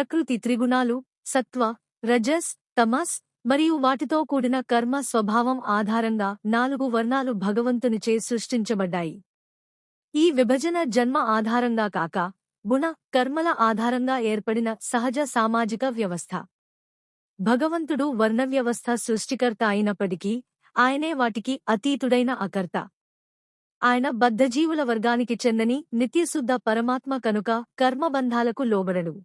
ప్రకృతి త్రిగుణాలు సత్వ, రజస్, తమస్ మరియు వాటితో కూడిన కర్మ స్వభావం ఆధారంగా 4 వర్ణాలు భగవంతునిచే సృష్టించబడ్డాయి. ఈ విభజన జన్మ ఆధారంగా కాక గుణ, కర్మల ఆధారంగా ఏర్పడిన సహజ సామాజిక వ్యవస్థ. భగవంతుడు వర్ణవ్యవస్థ సృష్టికర్త అయినప్పటికీ ఆయనే వాటికి అతీతుడైన అకర్త. ఆయన బద్ధజీవుల వర్గానికి చెందని నిత్యశుద్ధ పరమాత్మ కనుక కర్మబంధాలకు లోబడడు.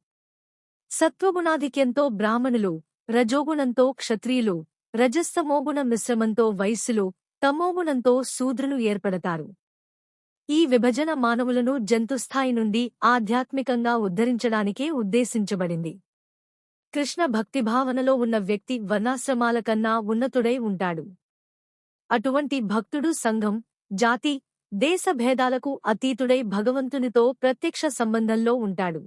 సత్వగుణాధిక్యంతో బ్రాహ్మణులు, రజోగుణంతో క్షత్రియులు, రజస్తమోగుణ మిశ్రమంతో వైశ్యులు, తమోగుణంతో శూద్రులు ఏర్పడతారు. ఈ విభజన మానవులను జంతుస్థాయి నుండి ఆధ్యాత్మికంగా ఉద్ధరించడానికే ఉద్దేశించబడింది. కృష్ణ భక్తిభావనలో ఉన్న వ్యక్తి వర్ణాశ్రమాల కన్నా ఉన్నతుడై ఉంటాడు. అటువంటి భక్తుడు సంఘం, జాతి, దేశ భేదాలకు అతీతుడై భగవంతునితో ప్రత్యక్ష సంబంధంలో ఉంటాడు.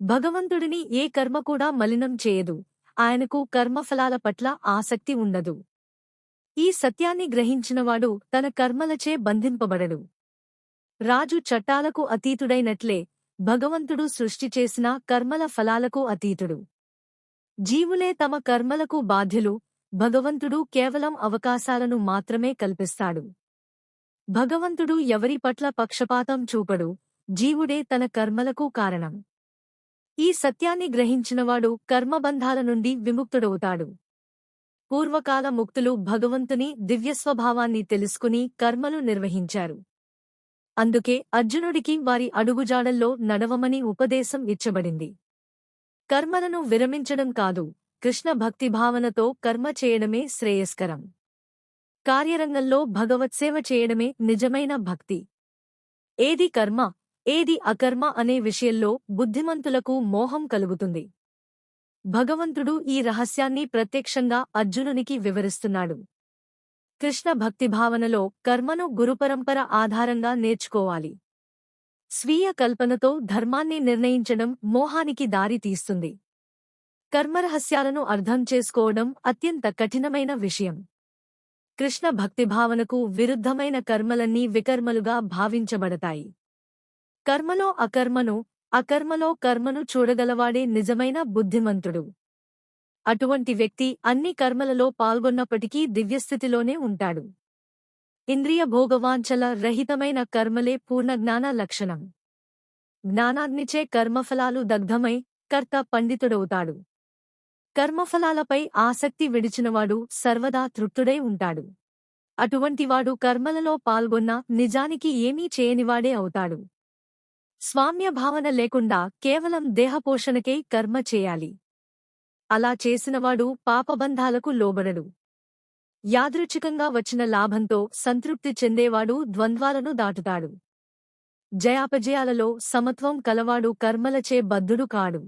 భగవంతుడిని ఏ కర్మ కూడా మలినం చేయదు. ఆయనకు కర్మఫలాల పట్ల ఆసక్తి ఉండదు. ఈ సత్యాన్ని గ్రహించినవాడు తన కర్మలచే బంధింపబడడు. రాజు చట్టాలకు అతీతుడైనట్లే భగవంతుడు సృష్టి చేసిన కర్మల ఫలాలకు అతీతుడు. జీవులే తమ కర్మలకు బాధ్యులు. భగవంతుడు కేవలం అవకాశాలను మాత్రమే కల్పిస్తాడు. భగవంతుడు ఎవరి పట్ల పక్షపాతం చూపడు. జీవుడే తన కర్మలకు కారణం. ఈ సత్యాన్ని గ్రహించినవాడు కర్మబంధాల నుండి విముక్తుడవుతాడు. పూర్వకాల ముక్తులు భగవంతుని దివ్యస్వభావాన్ని తెలుసుకుని కర్మలు నిర్వహించారు. అందుకే అర్జునుడికి వారి అడుగుజాడల్లో నడవమని ఉపదేశం ఇచ్చబడింది. కర్మలను విరమించడం కాదు, కృష్ణ భక్తిభావనతో కర్మ చేయడమే శ్రేయస్కరం. కార్యరంగంలో భగవత్సేవ చేయడమే నిజమైన భక్తి. ఏది కర్మ, ఏది అకర్మ అనే విషయంలో బుద్ధిమంతులకు మోహం కలుగుతుంది. భగవంతుడు ఈ రహస్యాన్ని ప్రత్యక్షంగా అర్జునునికి వివరిస్తున్నాడు. కృష్ణ భక్తిభావనలో కర్మను గురుపరంపర ఆధారంగా నేర్చుకోవాలి. స్వీయ కల్పనతో ధర్మాన్ని నిర్ణయించడం మోహానికి దారి తీస్తుంది. కర్మరహస్యాలను అర్థం చేసుకోవడం అత్యంత కఠినమైన విషయం. కృష్ణ భక్తిభావనకు విరుద్ధమైన కర్మలన్నీ వికర్మలుగా భావించబడతాయి. కర్మలో అకర్మను, అకర్మలో కర్మను చూడగలవాడే నిజమైన బుద్ధిమంతుడు. అటువంటి వ్యక్తి అన్ని కర్మలలో పాల్గొన్నప్పటికీ దివ్యస్థితిలోనే ఉంటాడు. ఇంద్రియ భోగవాంఛల రహితమైన కర్మలే పూర్ణజ్ఞాన లక్షణం. జ్ఞానాగ్నిచే కర్మఫలాలు దగ్ధమై కర్త పండితుడవుతాడు. కర్మఫలాలపై ఆసక్తి విడిచినవాడు సర్వదా తృప్తుడై ఉంటాడు. అటువంటివాడు కర్మలలో పాల్గొన్నా నిజానికి ఏమీ చేయనివాడే అవుతాడు. స్వామ్యభావన లేకుండా కేవలం దేహపోషణకై కర్మ చేయాలి. అలా చేసినవాడు పాపబంధాలకు లోబడడు. యాదృచ్ఛికంగా వచ్చిన లాభంతో సంతృప్తి చెందేవాడు ద్వంద్వాలను దాటుతాడు. జయాపజయాలలో సమత్వం కలవాడు కర్మలచే బద్ధుడు కాడు.